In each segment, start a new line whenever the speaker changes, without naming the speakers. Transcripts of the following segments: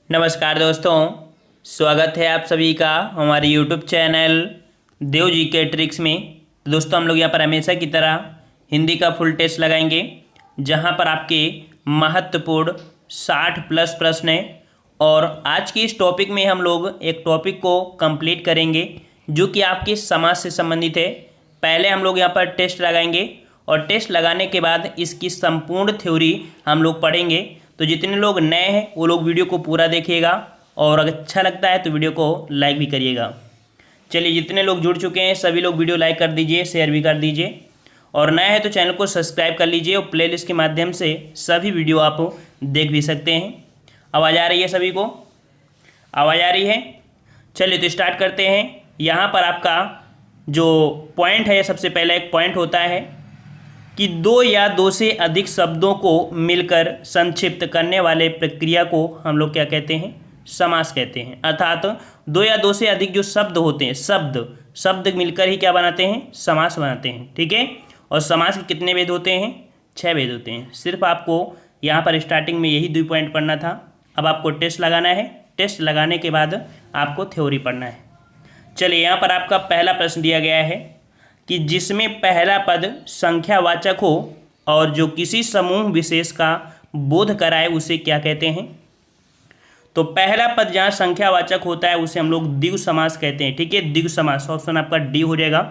नमस्कार दोस्तों, स्वागत है आप सभी का हमारे यूट्यूब चैनल देव जी के ट्रिक्स में। दोस्तों, हम लोग यहाँ पर हमेशा की तरह हिंदी का फुल टेस्ट लगाएंगे, जहाँ पर आपके महत्वपूर्ण 60 प्लस प्रश्न हैं। और आज की इस टॉपिक में हम लोग एक टॉपिक को कंप्लीट करेंगे जो कि आपके समाज से संबंधित है। पहले हम लोग यहाँ पर टेस्ट लगाएंगे और टेस्ट लगाने के बाद इसकी संपूर्ण थ्योरी हम लोग पढ़ेंगे। तो जितने लोग नए हैं वो लोग वीडियो को पूरा देखिएगा और अगर अच्छा लगता है तो वीडियो को लाइक भी करिएगा। चलिए, जितने लोग जुड़ चुके हैं सभी लोग वीडियो लाइक कर दीजिए, शेयर भी कर दीजिए और नया है तो चैनल को सब्सक्राइब कर लीजिए और प्लेलिस्ट के माध्यम से सभी वीडियो आप देख भी सकते हैं। आवाज़ आ रही है सभी को? आवाज़ आ रही है? चलिए तो स्टार्ट करते हैं। यहाँ पर आपका जो पॉइंट है, सबसे पहला एक पॉइंट होता है कि दो या दो से अधिक शब्दों को मिलकर संक्षिप्त करने वाले प्रक्रिया को हम लोग क्या कहते हैं? समास कहते हैं। अर्थात दो या दो से अधिक जो शब्द होते हैं, शब्द मिलकर ही क्या बनाते हैं? समास बनाते हैं। ठीक है। और समास के कितने भेद होते हैं? 6 भेद होते हैं। सिर्फ आपको यहाँ पर स्टार्टिंग में यही 2 पॉइंट पढ़ना था। अब आपको टेस्ट लगाना है। टेस्ट लगाने के बाद आपको थ्योरी पढ़ना है। चलिए, यहाँ पर आपका पहला प्रश्न दिया गया है कि जिसमें पहला पद संख्यावाचक हो और जो किसी समूह विशेष का बोध कराए उसे क्या कहते हैं? तो पहला पद जहाँ संख्यावाचक होता है उसे हम लोग द्विगु समास कहते हैं। ठीक है, द्विगु समास। ऑप्शन आपका डी हो जाएगा।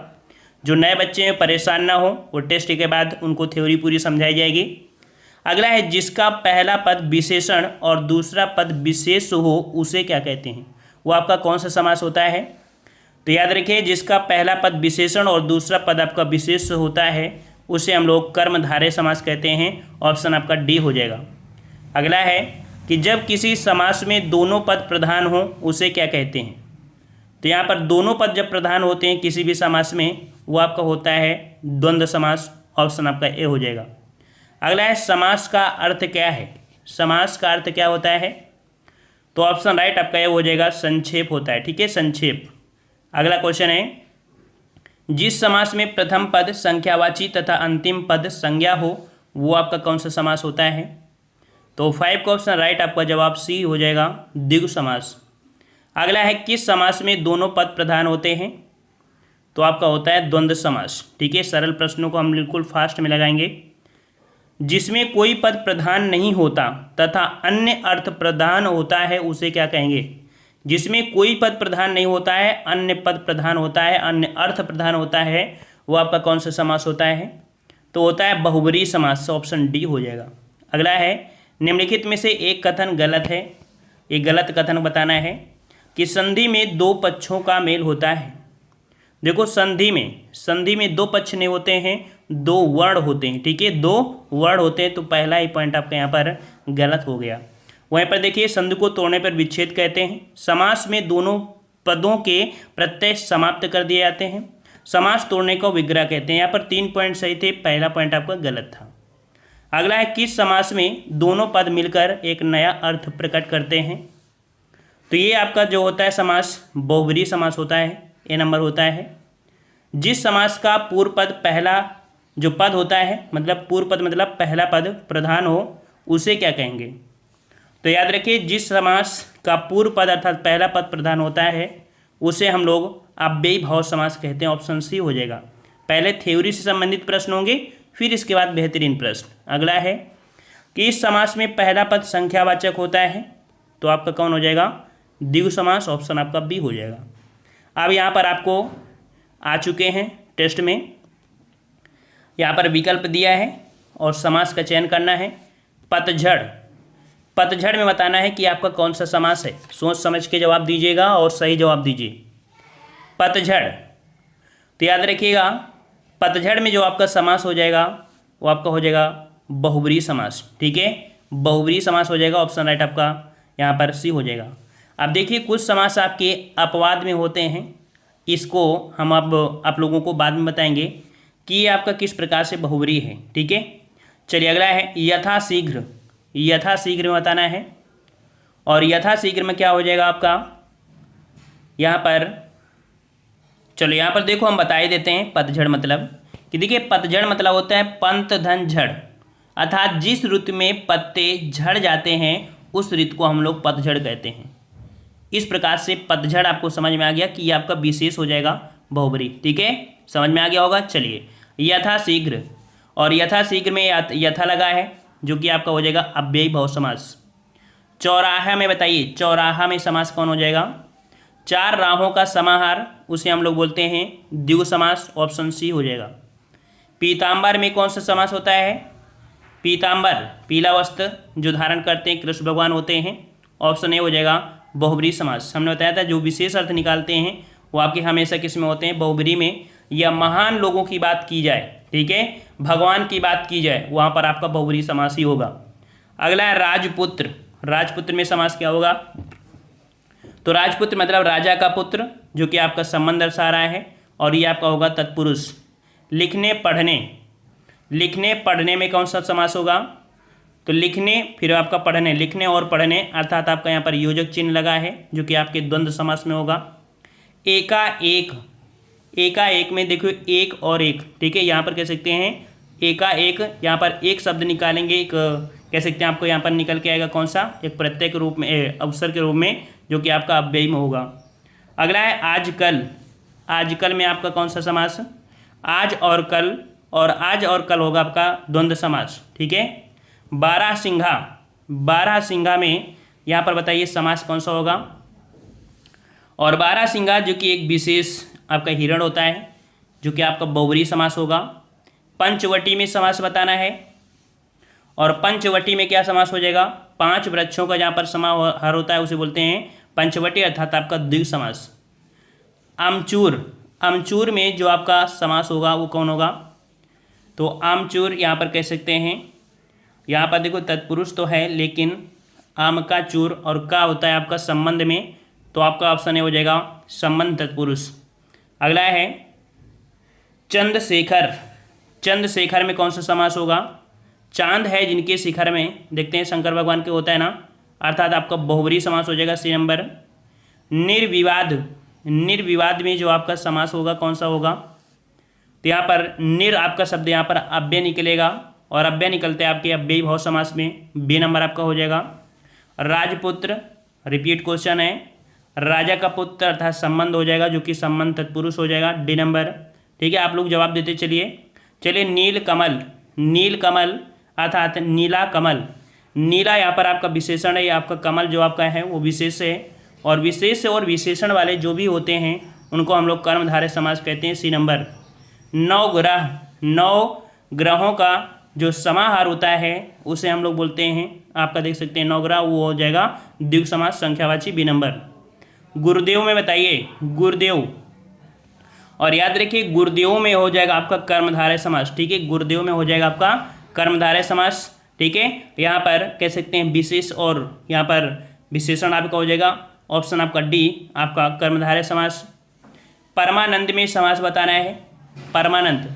जो नए बच्चे हैं परेशान ना हो, वो टेस्ट के बाद उनको थ्योरी पूरी समझाई जाएगी। अगला है जिसका पहला पद विशेषण और दूसरा पद विशेष हो उसे क्या कहते हैं? वो आपका कौन सा समास होता है? तो याद रखिए, जिसका पहला पद विशेषण और दूसरा पद आपका विशेष होता है उसे हम लोग कर्मधारय समास कहते हैं। ऑप्शन आपका डी हो जाएगा। अगला है कि जब किसी समास में दोनों पद प्रधान हो उसे क्या कहते हैं? तो यहाँ पर दोनों पद जब प्रधान होते हैं किसी भी समास में, वो आपका होता है द्वंद्व समास। ऑप्शन आपका ए हो जाएगा। अगला है समास का अर्थ क्या है? समास का अर्थ क्या होता है? तो ऑप्शन राइट आपका ए हो जाएगा, संक्षेप होता है। ठीक है, संक्षेप। अगला क्वेश्चन है जिस समास में प्रथम पद संख्यावाची तथा अंतिम पद संज्ञा हो वो आपका कौन सा समास होता है? तो 5 का ऑप्शन राइट आपका जवाब सी हो जाएगा, द्विगु समास। अगला है किस समास में दोनों पद प्रधान होते हैं? तो आपका होता है द्वंद्व समास। ठीक है, सरल प्रश्नों को हम बिल्कुल फास्ट में लगाएंगे। जिसमें कोई पद प्रधान नहीं होता तथा अन्य अर्थ प्रधान होता है उसे क्या कहेंगे? जिसमें कोई पद प्रधान नहीं होता है, अन्य पद प्रधान होता है, अन्य अर्थ प्रधान होता है, वो आपका कौन सा समास होता है? तो होता है बहुब्रीहि समास। ऑप्शन डी हो जाएगा। अगला है निम्नलिखित में से एक कथन गलत है। एक गलत कथन बताना है कि संधि में दो पक्षों का मेल होता है। देखो, संधि में दो पक्ष नहीं होते हैं, दो वर्ण होते हैं। ठीक है, दो वर्ण होते हैं। तो पहला ही पॉइंट आपका यहाँ पर गलत हो गया। वहीं पर देखिए, संधि को तोड़ने पर विच्छेद कहते हैं। समास में दोनों पदों के प्रत्यय समाप्त कर दिए जाते हैं। समास तोड़ने को विग्रह कहते हैं। यहाँ पर 3 पॉइंट सही थे, पहला पॉइंट आपका गलत था। अगला है किस समास में दोनों पद मिलकर एक नया अर्थ प्रकट करते हैं? तो ये आपका जो होता है समास बहुब्रीहि समास होता है। ए नंबर होता है। जिस समास का पूर्व पद पहला जो पद होता है, मतलब पूर्व पद मतलब पहला पद प्रधान हो उसे क्या कहेंगे? तो याद रखिए, जिस समास का पूर्व पद अर्थात पहला पद प्रधान होता है उसे हम लोग अव्ययी भाव समास कहते हैं। ऑप्शन सी हो जाएगा। पहले थ्योरी से संबंधित प्रश्न होंगे, फिर इसके बाद बेहतरीन प्रश्न। अगला है कि इस समास में पहला पद संख्यावाचक होता है, तो आपका कौन हो जाएगा? द्विगु समास। ऑप्शन आपका बी हो जाएगा। अब यहाँ पर आपको आ चुके हैं टेस्ट में, यहाँ पर विकल्प दिया है और समास का चयन करना है। पतझड़ में बताना है कि आपका कौन सा समास है। सोच समझ के जवाब दीजिएगा और सही जवाब दीजिए। पतझड़, तो याद रखिएगा, पतझड़ में जो आपका समास हो जाएगा वो आपका हो जाएगा बहुब्रीहि समास। ठीक है, बहुब्रीहि समास हो जाएगा। ऑप्शन राइट आपका यहाँ पर सी हो जाएगा। अब देखिए, कुछ समास आपके अपवाद में होते हैं, इसको हम अब आप लोगों को बाद में बताएंगे कि ये आपका किस प्रकार से बहुब्रीहि है। ठीक है, चलिए अगला है यथाशीघ्र। यथाशीघ्र में बताना है और यथाशीघ्र में क्या हो जाएगा आपका यहाँ पर? चलो यहाँ पर देखो, हम बता ही देते हैं पतझड़ मतलब कि देखिए, पतझड़ मतलब होता है पंत धन झड़, अर्थात जिस ऋतु में पत्ते झड़ जाते हैं उस ऋतु को हम लोग पतझड़ कहते हैं। इस प्रकार से पतझड़ आपको समझ में आ गया कि ये आपका विशेष हो जाएगा बहुब्री। ठीक है, समझ में आ गया होगा। चलिए, यथाशीघ्र, और यथाशीघ्र में यथा लगा है जो कि आपका हो जाएगा अव्ययी भाव समास। चौराहा में बताइए, चौराहा में समास कौन हो जाएगा? चार राहों का समाहार, उसे हम लोग बोलते हैं द्विगु समास। ऑप्शन सी हो जाएगा। पीताम्बर में कौन सा समास होता है? पीताम्बर, पीला वस्त्र जो धारण करते हैं कृष्ण भगवान होते हैं। ऑप्शन ए हो जाएगा बहुब्री समास। हमने बताया था जो विशेष अर्थ निकालते हैं वो आपके हमेशा किस में होते हैं? बहुब्री में। या महान लोगों की बात की जाए, ठीक है, भगवान की बात की जाए, वहाँ पर आपका बहुब्री समास ही होगा। अगला है राजपुत्र। राजपुत्र में समास क्या होगा? तो राजपुत्र मतलब राजा का पुत्र, जो कि आपका संबंध दर्शा रहा है, और ये आपका होगा तत्पुरुष। लिखने पढ़ने, लिखने पढ़ने में कौन सा समास होगा? तो लिखने फिर आपका पढ़ने, लिखने और पढ़ने, अर्थात आपका यहाँ पर योजक चिन्ह लगा है जो कि आपके द्वंद्व समास में होगा। एकाएक, एकाएक में देखो एक और एक, ठीक है, यहाँ पर कह सकते हैं एकाएक, यहाँ पर एक शब्द निकालेंगे, एक कह सकते हैं आपको यहाँ पर निकल के आएगा कौन सा? एक प्रत्यय के रूप में, अवसर के रूप में, जो कि आपका अव्ययी में होगा। अगला है आजकल। आजकल में आपका कौन सा समास? आज और कल, और आज और कल होगा आपका द्वंद्व समास। ठीक है। बारहसिंघा, बारहसिंघा में यहाँ पर बताइए समास कौन सा होगा? और बारहसिंघा जो कि एक विशेष आपका हिरण होता है, जो कि आपका बहुब्री समास होगा। पंचवटी में समास बताना है, और पंचवटी में क्या समास हो जाएगा? पांच वृक्षों का जहाँ पर समाहार होता है उसे बोलते हैं पंचवटी, अर्थात आपका द्विगु समास। आमचूर, आमचूर में जो आपका समास होगा वो कौन होगा? तो आमचूर यहाँ पर कह सकते हैं, यहाँ पर देखो तत्पुरुष तो है लेकिन आम का चूर और का होता है आपका संबंध में, तो आपका ऑप्शन ए हो जाएगा संबंध तत्पुरुष। अगला है चंद्रशेखर। चंद्रशेखर में कौन सा समास होगा? चांद है जिनके शिखर में, देखते हैं शंकर भगवान के होता है ना, अर्थात आपका बहुब्री समास हो जाएगा सी नंबर। निर्विवाद, निर्विवाद में जो आपका समास होगा कौन सा होगा? तो यहाँ पर निर आपका शब्द यहाँ पर अव्यय निकलेगा, और अव्यय निकलते हैं आपके अव्ययी भाव समास में, बी नंबर आपका हो जाएगा। राजपुत्र, रिपीट क्वेश्चन है, राजा का पुत्र अर्थात संबंध हो जाएगा, जो कि संबंध तत्पुरुष हो जाएगा, डी नंबर। ठीक है, आप लोग जवाब देते चलिए। चलिए नील कमल, नील कमल अर्थात नीला कमल। नीला यहाँ पर आपका विशेषण है, आपका कमल जो आपका है वो विशेष है, और विशेष और विशेषण वाले जो भी होते हैं उनको हम लोग कर्मधारय समास कहते हैं, सी नंबर। नौ ग्रह, नौ ग्रहों का जो समाहार होता है उसे हम लोग बोलते हैं, आपका देख सकते हैं नौ ग्रह, वो हो जाएगा द्विगु समास संख्यावाची, बी नंबर। गुरुदेव में बताइए, गुरुदेव, और याद रखिए गुरुदेव में हो जाएगा आपका कर्मधारय समास। ठीक है, गुरुदेव में हो जाएगा आपका कर्मधारय समास। ठीक है, यहाँ पर कह सकते हैं विशेष, और यहाँ पर विशेषण आपका हो जाएगा ऑप्शन आपका डी, आपका कर्मधारय समास। परमानंद में समास बताना है, परमानंद,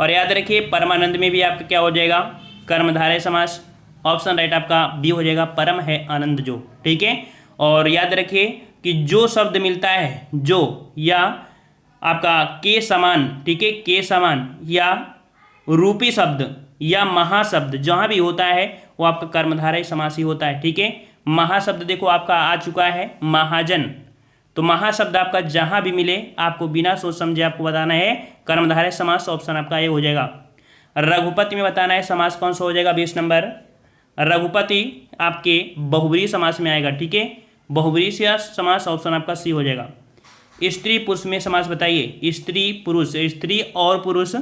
और याद रखिए परमानंद में भी आपका क्या हो जाएगा? कर्मधारय समास। ऑप्शन राइट आपका बी हो जाएगा, परम है आनंद जो। ठीक है, और याद रखिए कि जो शब्द मिलता है जो, या आपका के समान, ठीक है, के समान, या रूपी शब्द या महाशब्द जहाँ भी होता है वो आपका कर्मधारय समास ही होता है। ठीक है, महाशब्द देखो आपका आ चुका है महाजन, तो महाशब्द आपका जहाँ भी मिले आपको बिना सोच समझे आपको बताना है कर्मधारय समास, ऑप्शन आपका ये हो जाएगा। रघुपति में बताना है समास कौन सा हो जाएगा? 20 नंबर। रघुपति आपके बहुब्री समास में आएगा। ठीक है, बहुब्री से समास, ऑप्शन आपका सी हो जाएगा। स्त्री पुरुष में समास बताइए, स्त्री पुरुष, स्त्री और पुरुष,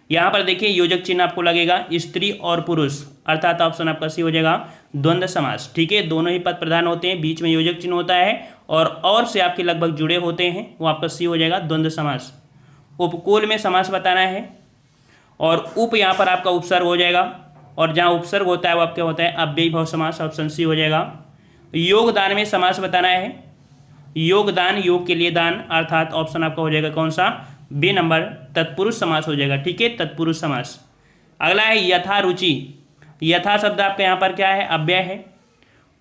यहाँ पर देखिए योजक चिन्ह आपको लगेगा स्त्री और पुरुष, अर्थात ऑप्शन आपका सी हो जाएगा द्वंद्व समास। ठीक है, दोनों ही पद प्रधान होते हैं, बीच में योजक चिन्ह होता है, और से आपके लगभग जुड़े होते हैं, वो आपका सी हो जाएगा द्वंद्व समास। उपकूल में समास बताना है, और उप यहाँ पर आपका उपसर्ग हो जाएगा, और जहाँ उपसर्ग होता है वो आपका होता है अव्ययी भाव समास, ऑप्शन सी हो जाएगा। योगदान में समास बताना है, योगदान, योग के लिए दान, अर्थात ऑप्शन आपका हो जाएगा कौन सा? बी नंबर, तत्पुरुष समास हो जाएगा। ठीक है, तत्पुरुष समास। अगला है यथा रुचि। यथा शब्द आपका यहाँ पर क्या है? अव्यय है,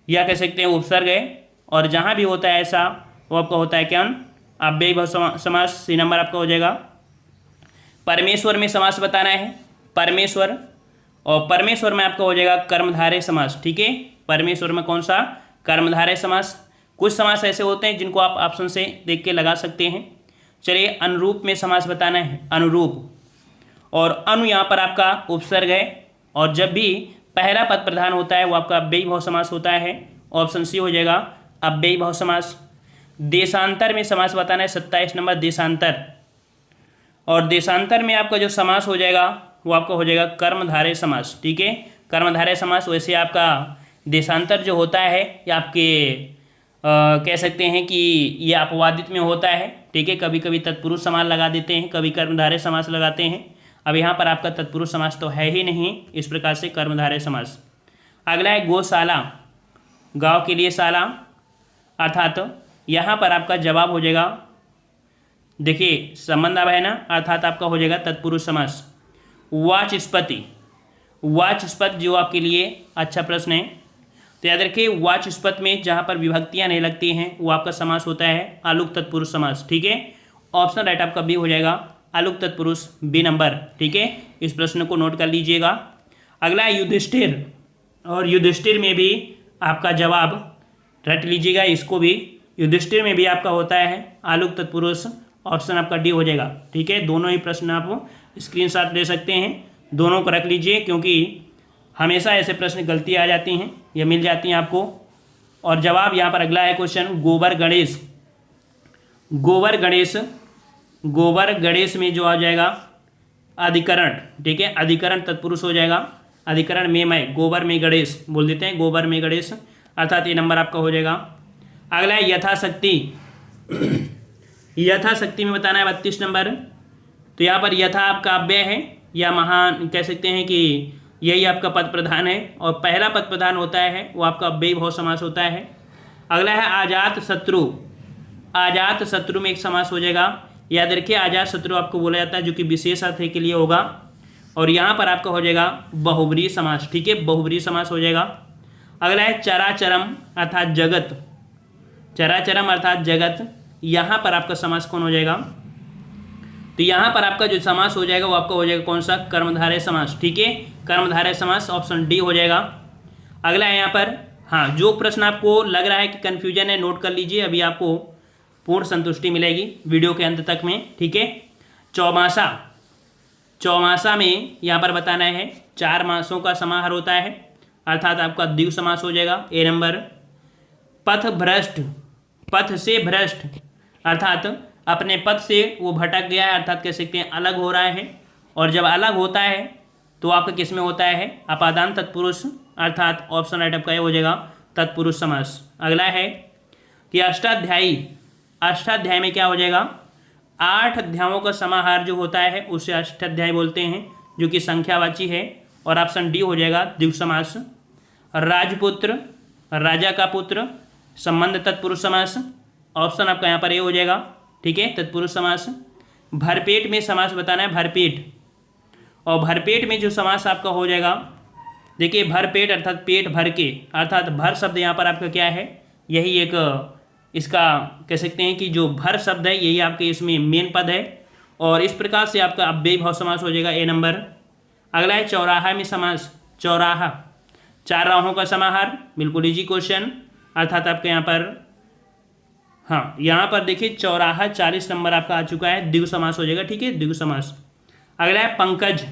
या कह सकते हैं उपसर्ग है, और जहाँ भी होता है ऐसा वो आपका होता है क्या? अव्ययी भाव समास, सी नंबर आपका हो जाएगा। परमेश्वर में समास बताना है, परमेश्वर, और परमेश्वर में आपका हो जाएगा कर्मधारय समास। ठीक है, परमेश्वर में कौन सा? कर्मधारय समास। कुछ समास ऐसे होते हैं जिनको आप ऑप्शन से देख के लगा सकते हैं। चलिए अनुरूप में समास बताना है, अनुरूप। और अनु यहाँ पर आपका उपसर्ग है, और जब भी पहला पद प्रधान होता है वो आपका अव्ययी भाव समास होता है। ऑप्शन सी हो जाएगा अव्ययी भाव समास। देशांतर में समास बताना है, 27 नंबर देशांतर। और देशांतर में आपका जो समास हो जाएगा वो आपका हो जाएगा कर्मधारय समास। ठीक है, कर्मधारय समास। वैसे आपका देशांतर जो होता है ये आपके कह सकते हैं कि ये अपवादित में होता है। ठीक है, कभी कभी तत्पुरुष समास लगा देते हैं, कभी कर्मधारय समास लगाते हैं। अब यहाँ पर आपका तत्पुरुष समास तो है ही नहीं, इस प्रकार से कर्मधारय समास। अगला है गौशाला, गांव के लिए शाला, अर्थात यहाँ पर आपका जवाब हो जाएगा, देखिए संबंध अब है ना, अर्थात आपका हो जाएगा तत्पुरुष समास। वाचस्पति, वाचस्पति जो आपके लिए अच्छा प्रश्न है, तो याद रखिए वाचस्पति में जहाँ पर विभक्तियाँ नहीं लगती हैं वो आपका समास होता है आलुक तत्पुरुष समास। ठीक है, ऑप्शन राइट आपका बी हो जाएगा, आलुक तत्पुरुष, बी नंबर। ठीक है, इस प्रश्न को नोट कर लीजिएगा। अगला है युधिष्ठिर, और युधिष्ठिर में भी आपका जवाब रट लीजिएगा, इसको भी युधिष्ठिर में भी आपका होता है आलुक तत्पुरुष, ऑप्शन आपका डी हो जाएगा। ठीक है, दोनों ही प्रश्न आप स्क्रीनशॉट ले सकते हैं, दोनों को रख लीजिए, क्योंकि हमेशा ऐसे प्रश्न गलती आ जाती हैं, ये मिल जाती हैं आपको। और जवाब यहाँ पर अगला है क्वेश्चन गोबर गणेश, गोबर गणेश, गोबर गणेश में जो आ जाएगा अधिकरण। ठीक है, अधिकरण तत्पुरुष हो जाएगा, अधिकरण में मैं, गोबर में गणेश बोल देते हैं, गोबर में गणेश, अर्थात ये नंबर आपका हो जाएगा। अगला है यथाशक्ति, यथाशक्ति में बताना है 32 नंबर। तो यहाँ पर यथा आपका अव्यय है, या महान कह सकते हैं कि यही आपका पद प्रधान है, और पहला पद प्रधान होता है वो आपका अव्ययी भाव समास होता है। अगला है आजात शत्रु, आजात शत्रु में एक समास हो जाएगा। याद रखिए आजात शत्रु आपको बोला जाता है जो कि विशेष अर्थ के लिए होगा, और यहाँ पर आपका हो जाएगा बहुब्रीहि समास। ठीक है, बहुब्रीहि समास हो जाएगा। अगला है चराचरम अर्थात जगत, चराचरम अर्थात जगत, यहाँ पर आपका समास कौन हो जाएगा? तो यहाँ पर आपका जो समास हो जाएगा वो आपका हो जाएगा कौन सा? कर्मधारय समास। ठीक है, कर्मधारय समास, ऑप्शन डी हो जाएगा। अगला है यहाँ पर, हाँ जो प्रश्न आपको लग रहा है कि कन्फ्यूजन है नोट कर लीजिए, अभी आपको पूर्ण संतुष्टि मिलेगी वीडियो के अंत तक में। ठीक है, चौमासा, चौमासा में यहाँ पर बताना है 4 मासों का समाहार होता है, अर्थात आपका द्विगु समास हो जाएगा, ए नंबर। पथ भ्रष्ट, पथ से भ्रष्ट अर्थात अपने पथ से वो भटक गया है, अर्थात कह सकते हैं अलग हो रहा है, और जब अलग होता है तो आपका किस में होता है? अपादान तत्पुरुष, अर्थात ऑप्शन राइट आपका ये हो जाएगा तत्पुरुष समास। अगला है कि अष्टाध्यायी, अष्टाध्यायी में क्या हो जाएगा? 8 अध्यायों का समाहार जो होता है उसे अष्टाध्यायी बोलते हैं, जो कि संख्यावाची है, और ऑप्शन डी हो जाएगा द्विगु समास। राजपुत्र, राजा का पुत्र, संबंध तत्पुरुष समास, ऑप्शन आपका यहाँ पर ये हो जाएगा। ठीक है, तत्पुरुष समास। भरपेट में समास बताना है, भरपेट, और भरपेट में जो समास आपका हो जाएगा, देखिए भरपेट अर्थात पेट भर के, अर्थात भर शब्द यहाँ पर आपका क्या है? यही एक इसका कह सकते हैं कि जो भर शब्द है यही आपके इसमें मेन पद है, और इस प्रकार से आपका अव्ययी भाव समास हो जाएगा, ए नंबर। अगला है चौराहा में समास, चौराहा 4 राहों का समाहार, बिल्कुल इजी क्वेश्चन, अर्थात आपके यहाँ पर, हाँ यहाँ पर देखिए चौराहा 40 नंबर आपका आ चुका है, द्विगु समास हो जाएगा। ठीक है, द्विगु समास। अगला है पंकज,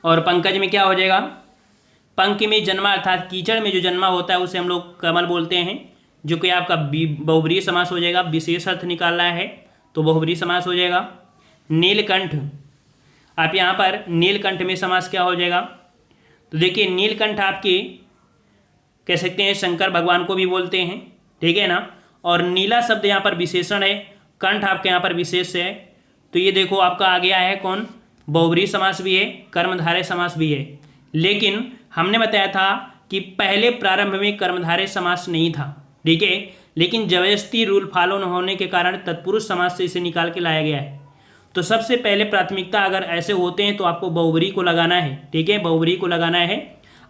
और पंकज में क्या हो जाएगा? पंक में जन्मा अर्थात कीचड़ में जो जन्मा होता है उसे हम लोग कमल बोलते हैं, जो कि आपका बहुब्रीहि समास हो जाएगा। विशेष अर्थ निकालना है तो बहुब्रीहि समास हो जाएगा। नीलकंठ, आप यहाँ पर नीलकंठ में समास क्या हो जाएगा? तो देखिए नीलकंठ आपके कह सकते हैं शंकर भगवान को भी बोलते हैं, ठीक है ना, और नीला शब्द यहाँ पर विशेषण है, कंठ आपके यहाँ पर विशेष है, तो ये देखो आपका आ गया है कौन? बहुब्रीहि समास भी है, कर्मधारय समास भी है। लेकिन हमने बताया था कि पहले प्रारंभ में कर्मधारय समास नहीं था, ठीक है, लेकिन जबरदस्ती रूल फॉलो न होने के कारण तत्पुरुष समास से इसे निकाल के लाया गया है। तो सबसे पहले प्राथमिकता अगर ऐसे होते हैं तो आपको बहुब्रीहि को लगाना है, ठीक है, बहुब्रीहि को लगाना है।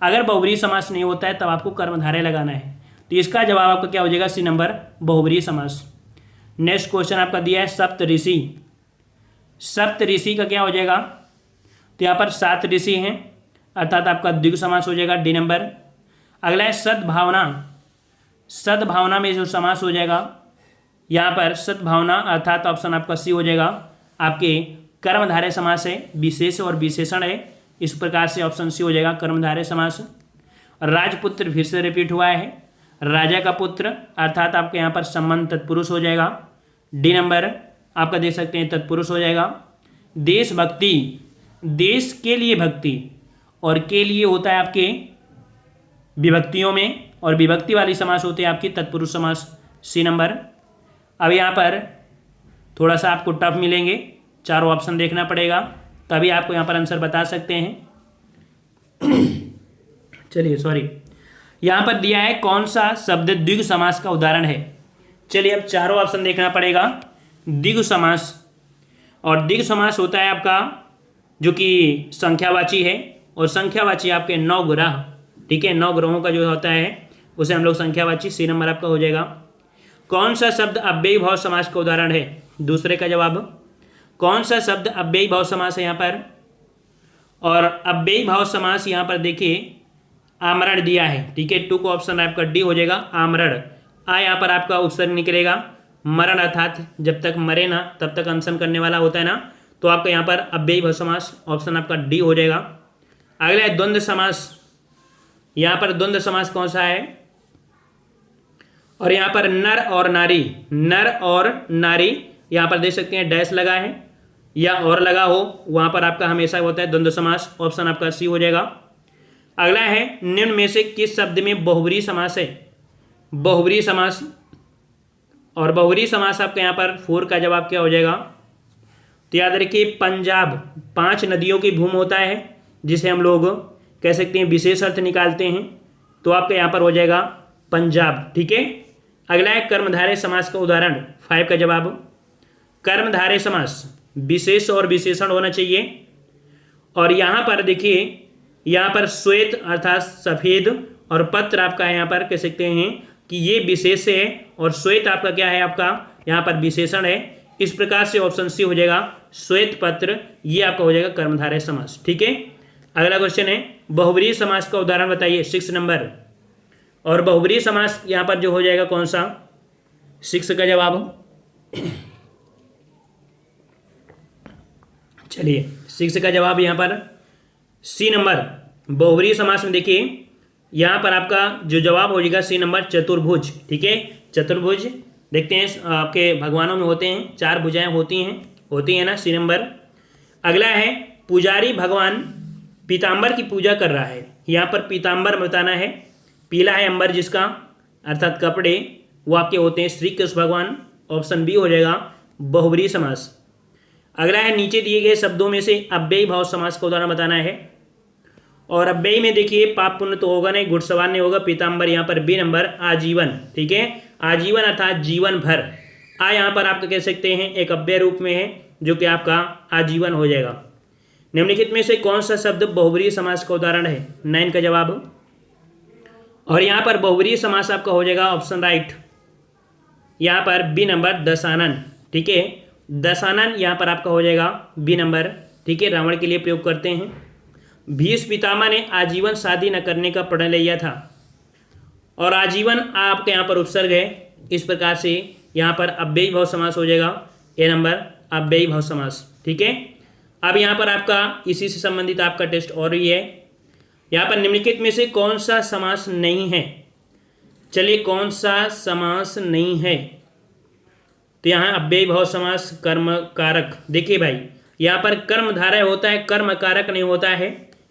अगर बहुब्रीहि समास नहीं होता है तब आपको कर्मधारय लगाना है। तो इसका जवाब आपका क्या हो जाएगा? सी नंबर, बहुब्रीहि समास। नेक्स्ट क्वेश्चन आपका दिया है सप्तऋषि, सप्तऋषि का क्या हो जाएगा? तो यहाँ पर 7 ऋषि हैं, अर्थात आपका द्विगु समास हो जाएगा, डी नंबर। अगला है सद्भावना। सद्भावना में जो समास हो जाएगा यहाँ पर सद्भावना अर्थात ऑप्शन आपका सी हो जाएगा। आपके कर्मधारय समास है, विशेष और विशेषण है, इस प्रकार से ऑप्शन सी हो जाएगा कर्मधारय समास। राजपुत्र फिर से रिपीट हुआ है, राजा का पुत्र अर्थात आपके यहाँ पर संबंध तत्पुरुष हो जाएगा। डी नंबर आपका देख सकते हैं तत्पुरुष हो जाएगा। देशभक्ति, देश के लिए भक्ति और के लिए होता है आपके विभक्तियों में, और विभक्ति वाली समास होते हैं आपकी तत्पुरुष समास, सी नंबर। अब यहाँ पर थोड़ा सा आपको टफ मिलेंगे, चारों ऑप्शन देखना पड़ेगा तभी आपको यहाँ पर आंसर बता सकते हैं। चलिए सॉरी, यहाँ पर दिया है कौन सा शब्द द्विगु समास का उदाहरण है। चलिए अब चारों ऑप्शन देखना पड़ेगा। द्विगु समास, और द्विगु समास होता है आपका जो कि संख्यावाची है, और संख्यावाची आपके 9 ग्रह, ठीक है, 9 ग्रहों का जो होता है उसे हम लोग संख्यावाची, सी नंबर आपका हो जाएगा। कौन सा शब्द अव्ययी भाव समास का उदाहरण है, दूसरे का जवाब। कौन सा शब्द अव्ययी भाव समास है यहाँ पर, और अव्ययी भाव समास यहाँ पर देखिए आमरण दिया है, ठीक है, 2 का ऑप्शन आपका डी हो जाएगा आमरण। आ यहाँ पर आपका उपसर्ग निकलेगा, मरण अर्थात जब तक मरे ना तब तक अनशन करने वाला होता है ना, तो आपका यहाँ पर अव्ययी भाव समास ऑप्शन आपका डी हो जाएगा। अगला है द्वंद्व समास। यहाँ पर द्वंद्व समास कौन सा है, और यहाँ पर नर और नारी, नर और नारी यहाँ पर देख सकते हैं डैश लगा है या और लगा हो, वहाँ पर आपका हमेशा होता है द्वंद्व समास, ऑप्शन आपका सी हो जाएगा। अगला है निम्न में से किस शब्द में बहुब्रीहि समास है, बहुब्रीहि समास, और बहुब्रीहि समास आपका यहाँ पर 4 का जवाब क्या हो जाएगा। तो याद रखिए पंजाब 5 नदियों की भूमि होता है जिसे हम लोग कह सकते हैं विशेष अर्थ निकालते हैं, तो आपका यहाँ पर हो जाएगा पंजाब, ठीक है। अगला है कर्मधारय समास का उदाहरण, 5 का जवाब। कर्मधारय समास विशेष और विशेषण होना चाहिए, और यहाँ पर देखिए यहाँ पर श्वेत अर्थात सफ़ेद और पत्र आपका यहाँ पर कह सकते हैं कि ये विशेष है और श्वेत आपका क्या है, आपका यहाँ पर विशेषण है। इस प्रकार से ऑप्शन सी हो जाएगा श्वेत पत्र, ये आपका हो जाएगा कर्मधारय समास, ठीक है। अगला क्वेश्चन है बहुब्रीहि समास का उदाहरण बताइए, 6 नंबर। और बहुब्रीहि समास यहाँ पर जो हो जाएगा कौन सा, 6 का जवाब। चलिए 6 का जवाब यहाँ पर सी नंबर। बहुब्रीहि समास में देखिए यहाँ पर आपका जो जवाब हो जाएगा सी नंबर चतुर्भुज, ठीक है। चतुर्भुज देखते हैं आपके भगवानों में होते हैं, 4 भुजाएं होती हैं ना, सी नंबर। अगला है पुजारी भगवान पीताम्बर की पूजा कर रहा है, यहाँ पर पीताम्बर बताना है, पीला है अंबर जिसका अर्थात कपड़े, वो आपके होते हैं श्री कृष्ण भगवान, ऑप्शन बी हो जाएगा बहुब्रीहि समास। अगला है नीचे दिए गए शब्दों में से अव्ययी भाव समास का उदाहरण बताना है, और अव्ययी में देखिए पाप पुण्य तो होगा नहीं, घुड़सवार नहीं होगा, पीताम्बर यहाँ पर बी नंबर आजीवन, ठीक है, आजीवन अर्थात जीवन भर। आ यहाँ पर आप कह सकते हैं एक अव्यय रूप में है जो कि आपका आजीवन हो जाएगा। निम्नलिखित में से कौन सा शब्द बहुब्रीहि समास का उदाहरण है, 9 का जवाब। और यहाँ पर बहुब्रीहि समास आपका हो जाएगा ऑप्शन राइट, यहाँ पर बी नंबर दशानन, ठीक है, दशानन यहाँ पर आपका हो जाएगा बी नंबर, ठीक है, रावण के लिए प्रयोग करते हैं। भीष्म पितामह ने आजीवन शादी न करने का प्रण लिया था, और आजीवन आपके यहाँ पर उपसर्ग है, इस प्रकार से यहाँ पर अव्ययी भाव समास हो जाएगा, ए नंबर अव्ययी भाव समास, ठीक है। अब यहाँ पर आपका इसी से संबंधित आपका टेस्ट और ही है, यहाँ पर निम्नलिखित में से कौन सा समास नहीं है। चलिए कौन सा समास नहीं है, तो यहाँ अव्ययी भाव समास कर्म कारक, देखिए भाई यहाँ पर कर्मधारय होता है, कर्म कारक नहीं होता है,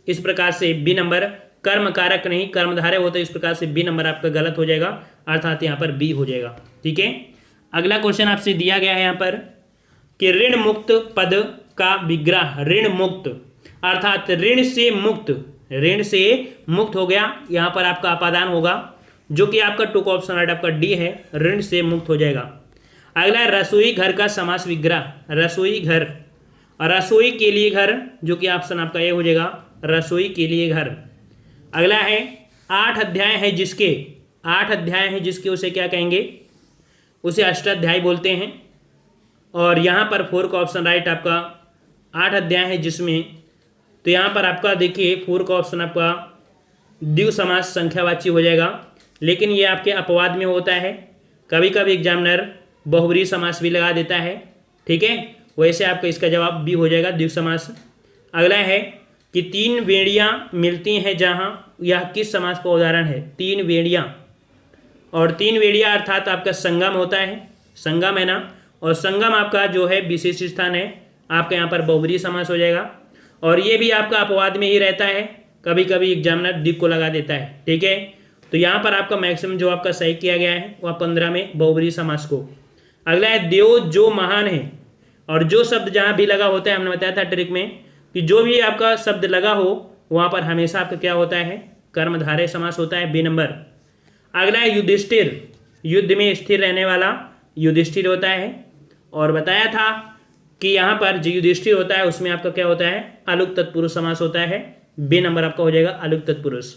इस प्रकार से बी नंबर, कर्म कारक नहीं कर्मधारय होता है, इस प्रकार से बी नंबर आपका गलत हो जाएगा, अर्थात यहाँ पर बी हो जाएगा, ठीक है। अगला क्वेश्चन आपसे दिया गया है यहाँ पर कि ऋण मुक्त पद का विग्रह, ऋण मुक्त अर्थात ऋण से मुक्त, ऋण से मुक्त हो गया, यहाँ पर आपका अपादान होगा जो कि आपका 2 का ऑप्शन राइट आपका डी है, ऋण से मुक्त हो जाएगा। अगला है रसोई घर का समास विग्रह, रसोई घर, और रसोई के लिए घर जो कि ऑप्शन आपका ये हो जाएगा रसोई के लिए घर। अगला है 8 अध्याय है जिसके, 8 अध्याय है जिसके उसे क्या कहेंगे, उसे अष्टाध्यायी बोलते हैं, और यहाँ पर 4 का ऑप्शन राइट आपका 8 अध्याय है जिसमें, तो यहाँ पर आपका देखिए 4 का ऑप्शन आपका द्विगु समास संख्यावाची हो जाएगा, लेकिन ये आपके अपवाद में होता है। कभी कभी एग्जामिनर बहुब्रीहि समास भी लगा देता है, ठीक है। वैसे आपका इसका जवाब भी हो जाएगा द्विगु समास। अगला है कि तीन वेड़ियाँ मिलती हैं जहाँ, यह किस समास का उदाहरण है? तीन वेड़ियाँ, और तीन वेड़ियाँ अर्थात आपका संगम होता है, संगम है ना, और संगम आपका जो है विशेष स्थान है, आपका यहाँ पर बहुब्रीहि समास हो जाएगा। और ये भी आपका अपवाद में ही रहता है, कभी कभी एग्जामिनर द्विगु को लगा देता है, ठीक है। तो यहाँ पर आपका मैक्सिमम जो आपका सही किया गया है वह 15 में बहुब्रीहि समास को। अगला है देव जो महान है, और जो शब्द जहाँ भी लगा होता है, हमने बताया था ट्रिक में कि जो भी आपका शब्द लगा हो वहाँ पर हमेशा आपका क्या होता है? कर्मधारय समास होता है, बी नंबर। अगला है युधिष्ठिर, युद्ध में स्थिर रहने वाला युधिष्ठिर होता है, और बताया था कि यहाँ पर जो युधिष्ठिर होता है उसमें आपका क्या होता है? अलुक तत्पुरुष समास होता है, बी नंबर आपका हो जाएगा अलुक तत्पुरुष।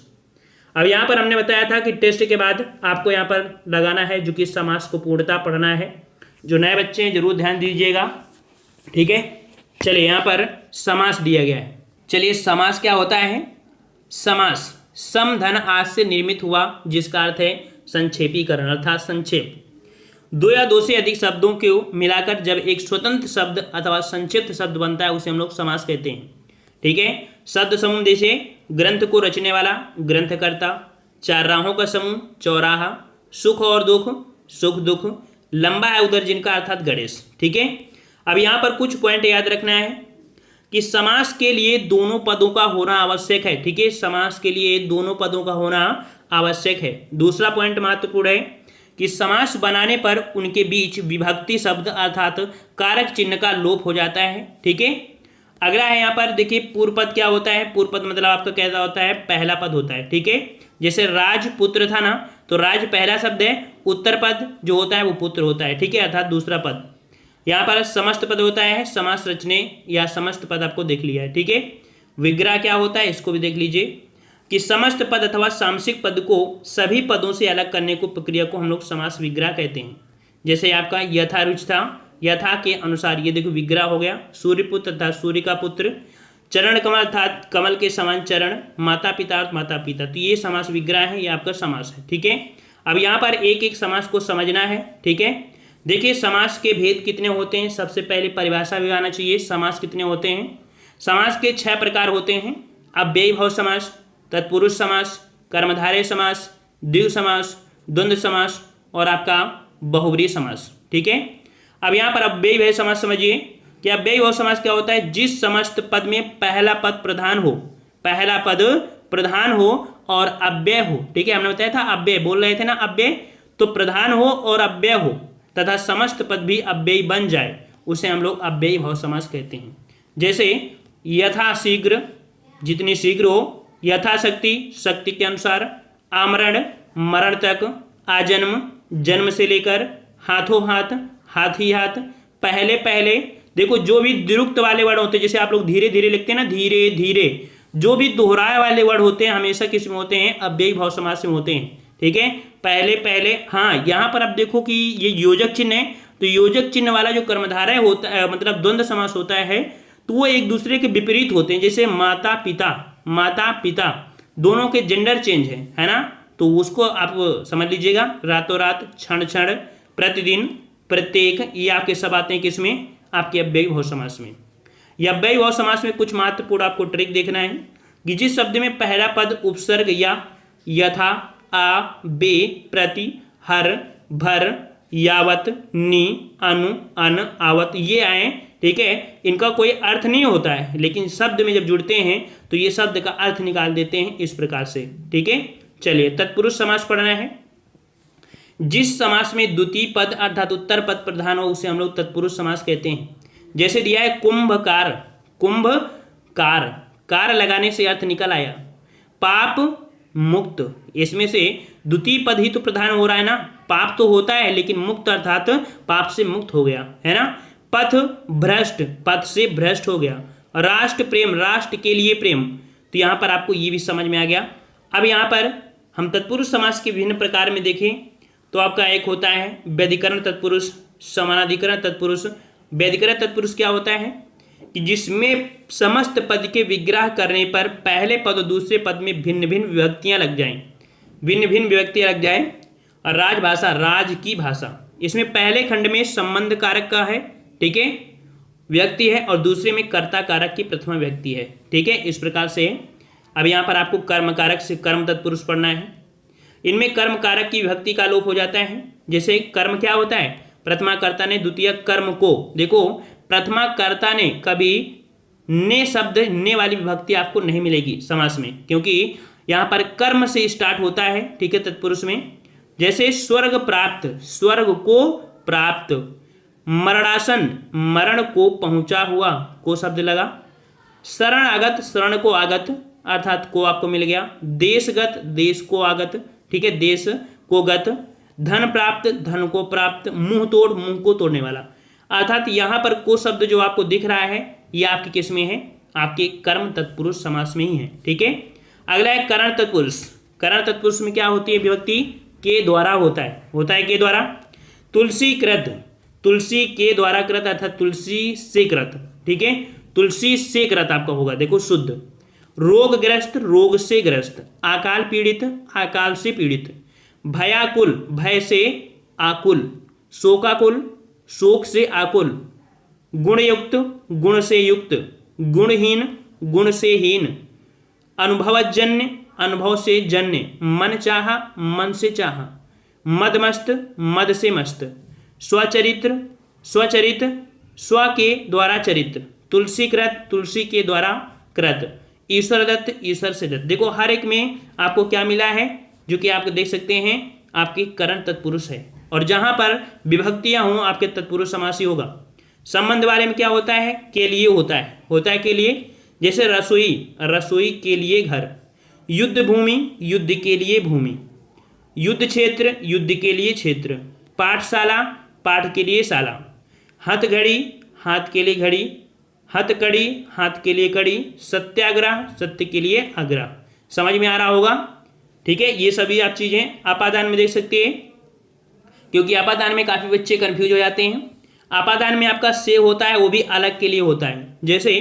अब यहाँ पर हमने बताया था कि टेस्ट के बाद आपको यहाँ पर लगाना है जो कि समास को पूर्णतः पढ़ना है। जो नए बच्चे हैं जरूर ध्यान दीजिएगा, ठीक है। चलिए यहाँ पर समास दिया गया है। चलिए समास क्या होता है? समास सम धन आस से निर्मित हुआ, जिसका अर्थ है संक्षेपीकरण अर्थात संक्षेप। दो या दो से अधिक शब्दों को मिलाकर जब एक स्वतंत्र शब्द अथवा संक्षिप्त शब्द बनता है उसे हम लोग समास कहते हैं, ठीक है। शब्द समूह जैसे ग्रंथ को रचने वाला ग्रंथकर्ता, चार राहों का समूह चौराहा, सुख और दुख सुख दुख, लंबा है उधर जिनका अर्थात गणेश, ठीक है। अब यहाँ पर कुछ पॉइंट याद रखना है कि समास के लिए दोनों पदों का होना आवश्यक है, ठीक है। समास के लिए दोनों पदों का होना आवश्यक है। दूसरा पॉइंट महत्वपूर्ण है कि समास बनाने पर उनके बीच विभक्ति शब्द अर्थात कारक चिन्ह का लोप हो जाता है, ठीक है। अगला है यहाँ पर देखिए पूर्व पद क्या होता है? पूर्व पद मतलब आपका कैसा होता है? पहला पद होता है, ठीक है। जैसे राजपुत्र था ना, तो राज पहला शब्द है, उत्तर पद जो होता है वो पुत्र होता है, ठीक है, अर्थात दूसरा पद। यहाँ पर समस्त पद होता है, समास रचने या समस्त पद आपको देख लिया है, ठीक है। विग्रह क्या होता है इसको भी देख लीजिए कि समस्त पद अथवा सामसिक पद को सभी पदों से अलग करने को प्रक्रिया को हम लोग समास विग्रह कहते हैं। जैसे आपका यथा रुच था, यथा के अनुसार, ये देखो विग्रह हो गया। सूर्यपुत्र अर्थात सूर्य का पुत्र, चरण कमल अर्थात कमल के समान चरण, माता पिता अर्थात माता पिता, तो ये समास विग्रह है, ये आपका समास है, ठीक है। अब यहाँ पर एक एक समास को समझना है, ठीक है। देखिए समास के भेद कितने होते हैं, सबसे पहले परिभाषा भी आना चाहिए। समास कितने होते हैं? समास के 6 प्रकार होते हैं। अव्ययीभाव समास, तत्पुरुष समास, कर्मधारय समास, द्विगु समास, द्वंद्व समास और आपका बहुब्रीहि समास, ठीक है। अब यहाँ पर अव्ययीभाव समास समझिए कि अव्ययीभाव समास क्या होता है? जिस समस्त पद में पहला पद प्रधान हो, पहला पद प्रधान हो और अव्यय हो, ठीक है। हमने बताया था अव्यय, बोल रहे थे ना अव्यय, तो प्रधान हो और अव्यय हो तथा समस्त पद भी अव्ययी बन जाए, उसे हम लोग अव्ययीभाव समास कहते हैं। जैसे यथा शीघ्र, जितनी शीघ्र हो, यथाशक्ति, शक्ति के अनुसार, आमरण, मरण तक, आजन्म, जन्म से लेकर, हाथों हाथ, हाथ ही हाथ, पहले पहले। देखो जो भी द्विरुक्त वाले वर्ड होते हैं, जैसे आप लोग धीरे धीरे लिखते हैं ना, धीरे धीरे, जो भी दोहराए वाले वर्ड होते हैं हमेशा किस में होते हैं? अव्ययीभाव समास में होते हैं, ठीक है। पहले पहले, हाँ यहाँ पर आप देखो कि ये योजक चिन्ह है, तो योजक चिन्ह वाला जो कर्मधारय होता है मतलब द्वंद्व समास होता है, तो वो एक दूसरे के विपरीत होते हैं। जैसे माता पिता, माता पिता दोनों के जेंडर चेंज है ना, तो उसको आप समझ लीजिएगा। रातों रात, क्षण क्षण, प्रतिदिन, प्रत्येक, ये आपके सब आते हैं किसमें? आपके अव्ययीभाव समास में। या अव्ययीभाव समास में कुछ महत्वपूर्ण आपको ट्रिक देखना है कि जिस शब्द में पहला पद उपसर्ग या यथा, आ, बे, प्रति, हर, भर, यावत, नि, अनु, अन, आवत, ये आए, ठीक है। इनका कोई अर्थ नहीं होता है, लेकिन शब्द में जब जुड़ते हैं तो ये शब्द का अर्थ निकाल देते हैं इस प्रकार से, ठीक है। चलिए तत्पुरुष समास पढ़ना है। जिस समास में द्वितीय पद अर्थात उत्तर पद प्रधान हो उसे हम लोग तत्पुरुष समास कहते हैं। जैसे दिया है कुंभकार, कुंभकार, कार लगाने से अर्थ निकल आया। पाप मुक्त, इसमें से द्वितीय पद ही तो प्रधान हो रहा है ना, पाप तो होता है लेकिन मुक्त अर्थात पाप से मुक्त हो गया, है ना। पथ भ्रष्ट, पथ से भ्रष्ट हो गया। राष्ट्र प्रेम, राष्ट्र के लिए प्रेम, तो यहाँ पर आपको ये भी समझ में आ गया। अब यहाँ पर हम तत्पुरुष समास के विभिन्न प्रकार में देखें तो आपका एक होता है व्यधिकरण तत्पुरुष, समानाधिकरण तत्पुरुष। व्यधिकरण तत्पुरुष क्या होता है? कि जिसमें समस्त पद के विग्रह करने पर पहले पद और दूसरे पद में भिन्न भिन्न विभक्तियां लग जाएं, भिन्न भिन्न विभक्तियां लग जाएं। और राजभाषा, राज की भाषा, इसमें पहले खंड में संबंध कारक का है, ठीक है, व्यक्ति है, और दूसरे में कर्ता कारक की प्रथमा व्यक्ति है, ठीक है। इस प्रकार से अब यहाँ पर आपको कर्म कारक से कर्म तत्पुरुष पढ़ना है। इनमें कर्म कारक की विभक्ति का लोप हो जाता है। जैसे कर्म क्या होता है, प्रथमा कर्ता ने द्वितीय कर्म को, देखो प्रथमा कर्ता ने कभी ने शब्द, ने वाली विभक्ति आपको नहीं मिलेगी समास में, क्योंकि यहाँ पर कर्म से स्टार्ट होता है, ठीक है, तत्पुरुष में। जैसे स्वर्ग प्राप्त, स्वर्ग को प्राप्त, मरणासन, मरण को पहुंचा हुआ, को शब्द लगा। शरण आगत, शरण को आगत, अर्थात को आपको मिल गया। देशगत, देश को आगत, ठीक है, देश को गत। धन प्राप्त, धन को प्राप्त। मुंह तोड़, मुंह को तोड़ने वाला। अर्थात यहाँ पर को शब्द जो आपको दिख रहा है ये आपके किस में है, आपके कर्म तत्पुरुष समास में ही है, ठीक है। अगला है करण तत्पुरुष। करण तत्पुरुष में क्या होती है विभक्ति, के द्वारा होता है के द्वारा। तुलसी कृत, तुलसी के द्वारा कृत अर्थात तुलसी से कृत, ठीक है, तुलसी से कृत आपका होगा, देखो शुद्ध। रोगग्रस्त, रोग से ग्रस्त। अकाल पीड़ित, अकाल से पीड़ित। भयाकुल, भय से आकुल। शोकाकुल, शोक से आकुल। गुणयुक्त, गुण से युक्त। गुणहीन, गुण से हीन। अनुभवजन्य, अनुभव से जन्य। मन चाहा, मन से चाहा। मदमस्त, मद से मस्त। स्वचरित्र, स्वचरित, स्व के द्वारा चरित्र। तुलसीकृत, तुलसी के द्वारा कृत। ईश्वर दत्त, ईश्वर से दत्त। देखो हर एक में आपको क्या मिला है, जो कि आप देख सकते हैं आपकी करण तत्पुरुष है, और जहां पर विभक्तियां हों आपके तत्पुरुष समासी होगा। संबंध वाले में क्या होता है, के लिए होता है के लिए। जैसे रसोई, रसोई के लिए घर। युद्ध भूमि, युद्ध के लिए भूमि। युद्ध क्षेत्र, युद्ध के लिए क्षेत्र। पाठशाला, पाठ के लिए शाला। हथघड़ी, हाथ के लिए घड़ी। हथकड़ी, हाथ के लिए कड़ी। सत्याग्रह, सत्य के लिए आग्रह। समझ में आ रहा होगा, ठीक है। ये सभी आप चीजें आपादान में देख सकते हैं, क्योंकि आपादान में काफी बच्चे कंफ्यूज हो जाते हैं। आपादान में आपका से होता है, वो भी अलग के लिए होता है। जैसे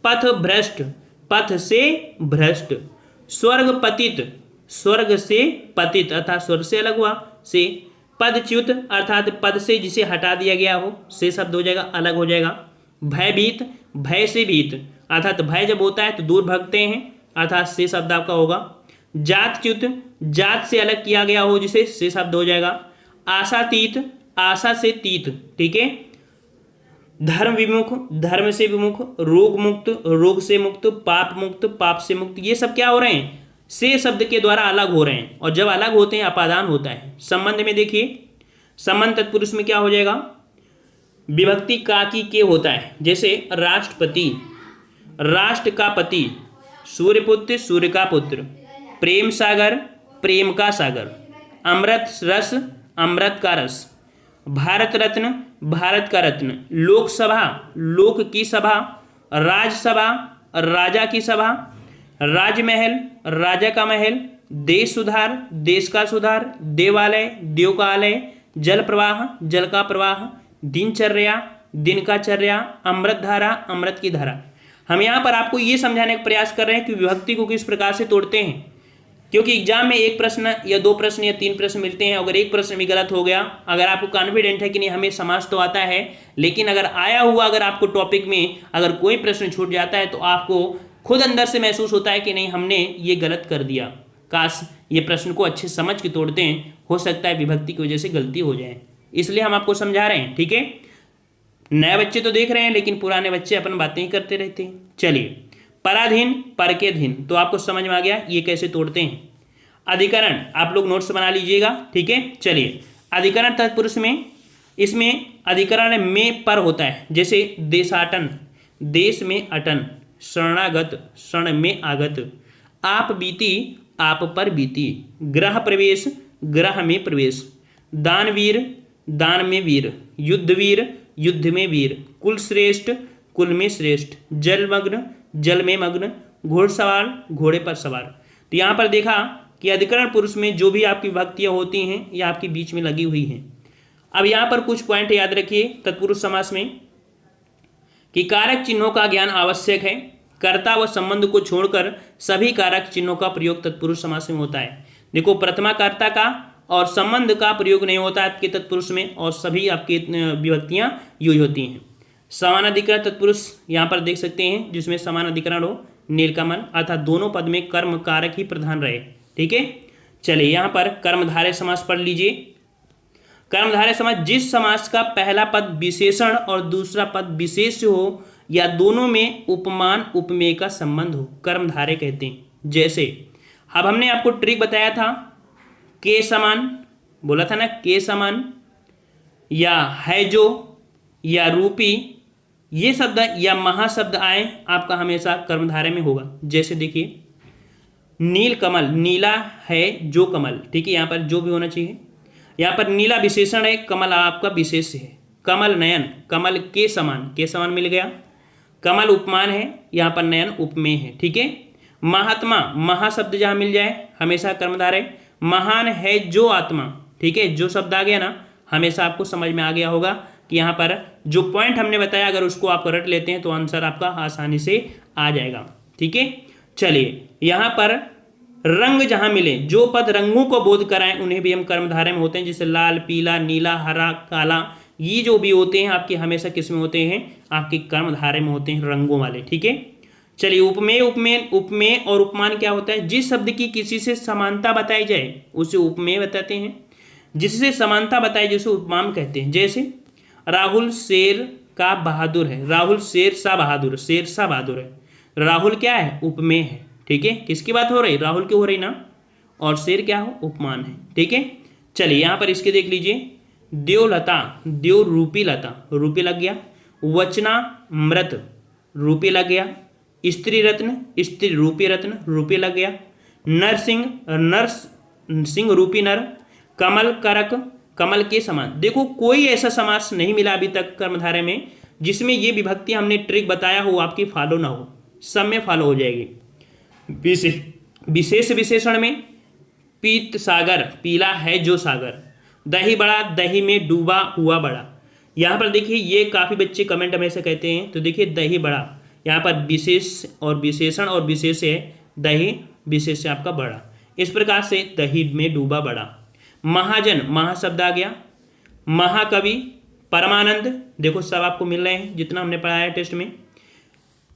पथ भ्रष्ट, पथ से भ्रष्ट। स्वर्ग पतित, स्वर्ग से पतित अर्थात स्वर्ग से अलग हुआ से। पदच्युत अर्थात पद से जिसे हटा दिया गया हो, से शब्द हो जाएगा, अलग हो जाएगा। भयभीत, भय से भीत अर्थात भय जब होता है तो दूर भागते हैं, अर्थात से शब्द आपका होगा। जातच्युत, जात से अलग किया गया हो जिसे, से शब्द हो जाएगा। आशातीत, आशा से तीत, ठीक है। धर्म विमुख, धर्म से विमुख। रोग मुक्त, रोग से मुक्त। पाप मुक्त, पाप से मुक्त। ये सब क्या हो रहे हैं, से शब्द के द्वारा अलग हो रहे हैं, और जब अलग होते हैं अपादान होता है। संबंध में देखिए, संबंध तत्पुरुष में क्या हो जाएगा, विभक्ति का की के होता है। जैसे राष्ट्रपति, राष्ट्र का पति। सूर्यपुत्र, सूर्य का पुत्र। प्रेम सागर, प्रेम का सागर। अमृत रस, अमृत का रस। भारत रत्न, भारत का रत्न। लोकसभा, लोक की सभा। राजसभा, राजा की सभा। राजमहल, राजा का महल। देश सुधार, देश का सुधार। देवालय, देव का आलय। जल प्रवाह, जल का प्रवाह। दिनचर्या, दिन का चर्या। अमृत धारा, अमृत की धारा। हम यहाँ पर आपको ये समझाने का प्रयास कर रहे हैं कि विभक्ति को किस प्रकार से तोड़ते हैं, क्योंकि एग्जाम में एक प्रश्न या दो प्रश्न या तीन प्रश्न मिलते हैं। अगर एक प्रश्न भी गलत हो गया, अगर आपको कॉन्फिडेंट है कि नहीं हमें समास तो आता है, लेकिन अगर आया हुआ अगर आपको टॉपिक में अगर कोई प्रश्न छूट जाता है तो आपको खुद अंदर से महसूस होता है कि नहीं हमने ये गलत कर दिया, काश ये प्रश्न को अच्छे समझ के तोड़ते हैं, हो सकता है विभक्ति की वजह से गलती हो जाए। इसलिए हम आपको समझा रहे हैं, ठीक है। नए बच्चे तो देख रहे हैं, लेकिन पुराने बच्चे अपन बातें ही करते रहते हैं। चलिए, पराधीन, पर के धीन, तो आपको समझ में आ गया ये कैसे तोड़ते हैं। अधिकरण, आप लोग नोट्स बना लीजिएगा, ठीक है। चलिए, अधिकरण तत्पुरुष में, इसमें अधिकरण में पर होता है। जैसे देशाटन, देश में अटन। शरणागत, शरण में आगत। आप बीती, आप पर बीती। ग्रह प्रवेश, ग्रह में प्रवेश। दानवीर, दान में वीर। युद्धवीर, युद्ध में वीर। कुल श्रेष्ठ, कुल में श्रेष्ठ। जलमग्न, जल में मग्न। घोड़सवार, घोड़े पर सवार। तो यहाँ पर देखा कि अधिकरण पुरुष में जो भी आपकी विभक्तियाँ होती हैं ये आपके बीच में लगी हुई हैं। अब यहाँ पर कुछ पॉइंट याद रखिए तत्पुरुष समास में। कि कारक चिन्हों का ज्ञान आवश्यक है। कर्ता व संबंध को छोड़कर सभी कारक चिन्हों का प्रयोग तत्पुरुष समास में होता है। देखो प्रथमा कर्ता का और संबंध का प्रयोग नहीं होता है आपके तत्पुरुष में, और सभी आपकी विभक्तियां यूज होती हैं। समान अधिकरण तत्पुरुष यहाँ पर देख सकते हैं, जिसमें समान अधिकरण हो, नीलकमल, अर्थात दोनों पद में कर्म कारक ही प्रधान रहे। ठीक है, चलिए यहाँ पर कर्मधारय समास पढ़ लीजिए। कर्मधारय समास जिस समास का पहला पद विशेषण और दूसरा पद विशेष हो या दोनों में उपमान उपमेय का संबंध हो, कर्मधारय कहते हैं। जैसे अब हमने आपको ट्रिक बताया था, के समान बोला था ना, के समान या है जो या रूपी, ये शब्द या महाशब्द आए आपका हमेशा कर्मधारय में होगा। जैसे देखिए नील कमल, नीला है जो कमल, ठीक है, यहाँ पर जो भी होना चाहिए। यहाँ पर नीला विशेषण है, कमल आपका विशेष है। कमल नयन, कमल के समान मिल गया। कमल उपमान है, यहाँ पर नयन उपमेय है। ठीक है, महात्मा, महाशब्द जहाँ मिल जाए हमेशा कर्मधारय। महान है जो आत्मा, ठीक है, जो शब्द आ गया ना हमेशा आपको समझ में आ गया होगा कि यहाँ पर जो पॉइंट हमने बताया अगर उसको आप रट लेते हैं तो आंसर आपका आसानी से आ जाएगा। ठीक है, चलिए यहाँ पर रंग जहाँ मिले, जो पद रंगों को बोध कराएं उन्हें भी हम कर्मधारय में होते हैं। जैसे लाल, पीला, नीला, हरा, काला, ये जो भी होते हैं आपके हमेशा किस में होते हैं, आपके कर्मधारय में होते हैं, रंगों वाले। ठीक है, चलिए उपमेय, उपमेय और उपमान क्या होता है, जिस शब्द की किसी से समानता बताई जाए उसे उपमेय बताते हैं, जिससे समानता बताई जिसे उपमान कहते हैं। जैसे राहुल शेर का बहादुर है, राहुल शेर सा बहादुर, शेर सा बहादुर है। राहुल क्या है, उपमेय है। ठीक है, किसकी बात हो रही, राहुल की हो रही ना, और शेर क्या हो, उपमान है। ठीक है, चलिए यहाँ पर इसके देख लीजिए, देवलता, देव रूपी लता, रूपी लग गया। वचनामृत, रूपी लग गया। स्त्री रत्न, स्त्री रूपी रत्न, रूपी लग गया। नरसिंह, नरसिंह रूपी नर। कमल करक, कमल के समान। देखो कोई ऐसा समास नहीं मिला अभी तक कर्मधारय में जिसमें ये विभक्ति हमने ट्रिक बताया हो आपकी फॉलो ना हो, सब में फॉलो हो जाएगी। विशेष विशेषण में पीत सागर, पीला है जो सागर। दही बड़ा, दही में डूबा हुआ बड़ा। यहाँ पर देखिए ये काफ़ी बच्चे कमेंट हमेशा कहते हैं, तो देखिए दही बड़ा, यहाँ पर विशेष और विशेषण और विशेष है, दही विशेष है आपका बड़ा। इस प्रकार से दही में डूबा बड़ा। महाजन, महाशब्द आ गया। महाकवि, परमानंद, देखो सब आपको मिल रहे हैं जितना हमने पढ़ाया है टेस्ट में।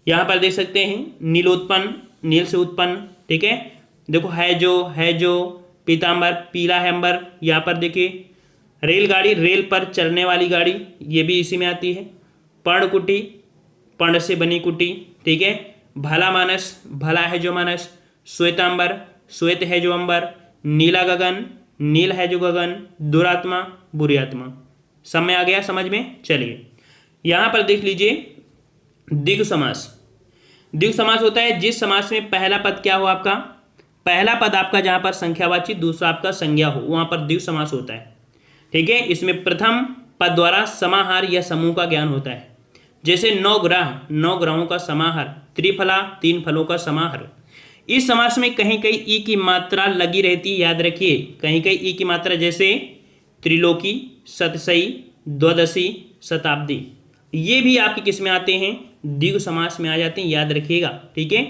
यहाँ पर देख सकते हैं नीलोत्पन्न, नील से उत्पन्न। ठीक है, देखो है जो, पीताम्बर, पीला है अंबर। यहाँ पर देखिए रेलगाड़ी, रेल पर चलने वाली गाड़ी, ये भी इसी में आती है। पर्णकुटी, पर्ण से बनी कुटी। ठीक है, भला मानस, भला है जो मानस। श्वेतांबर, श्वेत है जो अंबर। नीला गगन, नील है जो गगन। दुरात्मा, बुरी आत्मा। समय आ गया समझ में। चलिए यहाँ पर देख लीजिए द्विगु समास। द्विगु समास होता है जिस समास में पहला पद क्या हो आपका, पहला पद आपका जहाँ पर संख्यावाची, दूसरा आपका संज्ञा हो, वहाँ पर द्विगु समास होता है। ठीक है, इसमें प्रथम पद द्वारा समाहार या समूह का ज्ञान होता है। जैसे नौ ग्रह, नौ ग्रहों का समाहार। त्रिफला, तीन फलों का समाहार। इस समास में कहीं कहीं ई की मात्रा लगी रहती है, याद रखिए, कहीं कहीं ई की मात्रा, जैसे त्रिलोकी, सतसई, द्वादशी, शताब्दी, ये भी आपके किस में आते हैं, द्विगु समास में आ जाते हैं, याद रखिएगा। ठीक है,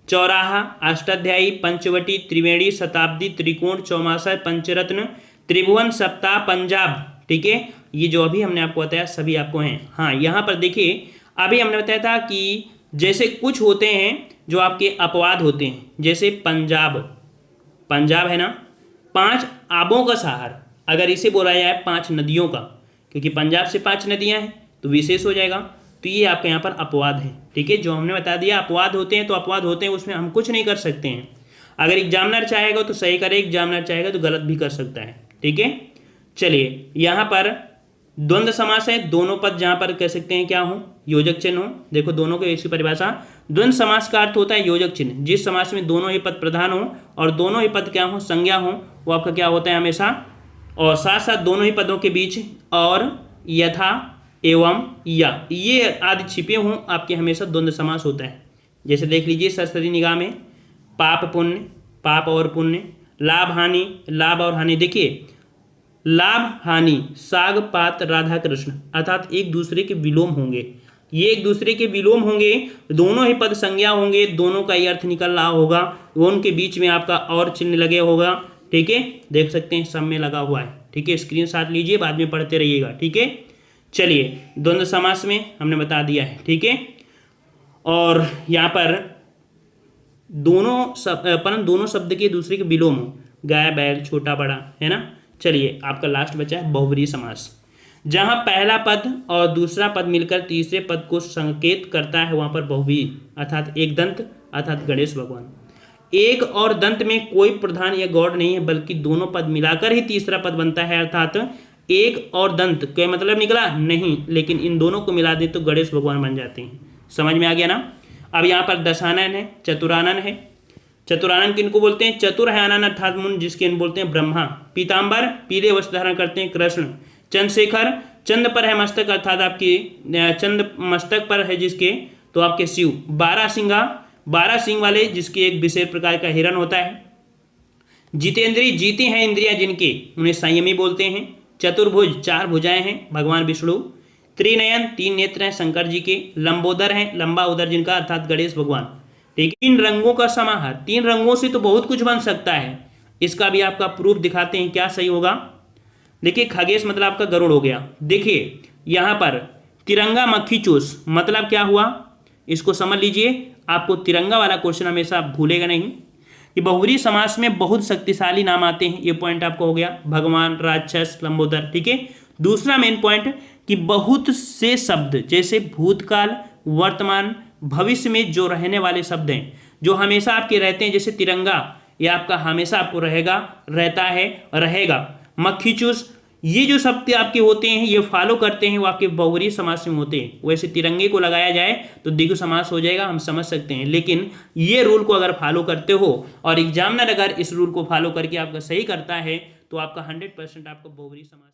चौराहा, अष्टाध्यायी, पंचवटी, त्रिवेणी, शताब्दी, त्रिकोण, चौमासा, पंचरत्न, त्रिभुवन, सप्ताह, पंजाब। ठीक है, ये जो अभी हमने आपको बताया सभी आपको हैं। हाँ, यहाँ पर देखिए अभी हमने बताया था कि जैसे कुछ होते हैं जो आपके अपवाद होते हैं, जैसे पंजाब, पंजाब है ना, 5 आबों का सहार, अगर इसे बोला जाए 5 नदियों का, क्योंकि पंजाब से 5 नदियाँ हैं तो विशेष हो जाएगा, तो ये आपके यहाँ पर अपवाद है। ठीक है, जो हमने बता दिया अपवाद होते हैं तो अपवाद होते हैं, उसमें हम कुछ नहीं कर सकते हैं। अगर एग्जामिनर चाहेगा तो सही करे, एग्जामिनर चाहेगा तो गलत भी कर सकता है। ठीक है, चलिए यहाँ पर द्वंद्व समास है, दोनों पद जहाँ पर कह सकते हैं क्या हो, योजक चिन्ह हो। देखो दोनों के इसकी परिभाषा, द्वंद्व समास का अर्थ होता है योजक चिन्ह, जिस समास में दोनों ही पद प्रधान हो और दोनों ही पद क्या हो, संज्ञा हो, वो आपका क्या होता है हमेशा, और साथ साथ दोनों ही पदों के बीच और यथा, एवं, या, ये आदि छिपे हों, आपके हमेशा द्वंद्व समास होता है। जैसे देख लीजिए सरस्वती निगाह में पाप पुण्य, पाप और पुण्य, लाभ हानि, लाभ और हानि। देखिए लाभ हानि, साग पात, राधा कृष्ण, अर्थात एक दूसरे के विलोम होंगे, ये एक दूसरे के विलोम होंगे, दोनों ही पद संज्ञा होंगे, दोनों का ही अर्थ निकल रहा होगा, वो उनके बीच में आपका और चिन्ह लगे होगा। ठीक है, देख सकते हैं सब में लगा हुआ है। ठीक है, स्क्रीनशॉट लीजिए, बाद में पढ़ते रहिएगा। ठीक है, चलिए द्वंद्व समास में हमने बता दिया है। ठीक है, और यहाँ पर दोनों शब्द के दूसरे के विलोम हो, गाय बैल छोटा बड़ा, है ना। चलिए आपका लास्ट बचा है बहुब्रीहि समास, जहाँ पहला पद और दूसरा पद मिलकर तीसरे पद को संकेत करता है, वहाँ पर बहुब्रीहि अर्थात एक दंत अर्थात गणेश भगवान। एक और दंत में कोई प्रधान या गौड़ नहीं है, बल्कि दोनों पद मिलाकर ही तीसरा पद बनता है, अर्थात एक और दंत क्या मतलब निकला नहीं, लेकिन इन दोनों को मिला दे तो गणेश भगवान बन जाते हैं। समझ में आ गया ना। अब यहाँ पर दशानन है, चतुरानन है। चतुरानन किनको बोलते हैं? चतुर है आनन अर्थात मुन, जिसके बोलते हैं ब्रह्मा। पीताम्बर पीले वस्त्र धारण करते हैं कृष्ण। चंद्रशेखर चंद पर है मस्तक अर्थात आपकी चंद मस्तक पर है जिसके, तो आपके शिव। 12 सिंह वाले जिसके एक विशेष प्रकार का हिरण होता है। जितेंद्रिय जीती हैं इंद्रियां जिनके, उन्हें संयमी बोलते हैं। चतुर्भुज 4 भुजाएं हैं भगवान विष्णु। त्रिनयन 3 नेत्र हैं शंकर जी के। लंबोदर हैं लंबा उदर जिनका अर्थात गणेश भगवान। ठीक है, 3 रंगों का समाहार, 3 रंगों से तो बहुत कुछ बन सकता है। इसका भी आपका प्रूफ दिखाते हैं, क्या सही होगा। देखिए खगेश मतलब आपका गरुड़ हो गया। देखिए यहाँ पर तिरंगा मक्खी चूस मतलब क्या हुआ, इसको समझ लीजिए। आपको तिरंगा वाला क्वेश्चन हमेशा भूलेगा नहीं कि बहुब्रीहि समास में बहुत शक्तिशाली नाम आते हैं, ये पॉइंट आपको हो गया। भगवान, राक्षस, लंबोदर। ठीक है, दूसरा मेन पॉइंट कि बहुत से शब्द जैसे भूतकाल, वर्तमान, भविष्य में जो रहने वाले शब्द हैं, जो हमेशा आपके रहते हैं, जैसे तिरंगा, ये आपका हमेशा आपको रहेगा, रहता है, रहेगा। मक्खी चूस, ये जो शब्द आपके होते हैं, ये फॉलो करते हैं, वो आपके बहुब्रीहि समास में होते हैं। वैसे तिरंगे को लगाया जाए तो द्विगु समास हो जाएगा, हम समझ सकते हैं, लेकिन ये रूल को अगर फॉलो करते हो और एग्जामिनर अगर इस रूल को फॉलो करके आपका सही करता है तो आपका 100% आपका बहुब्रीहि समास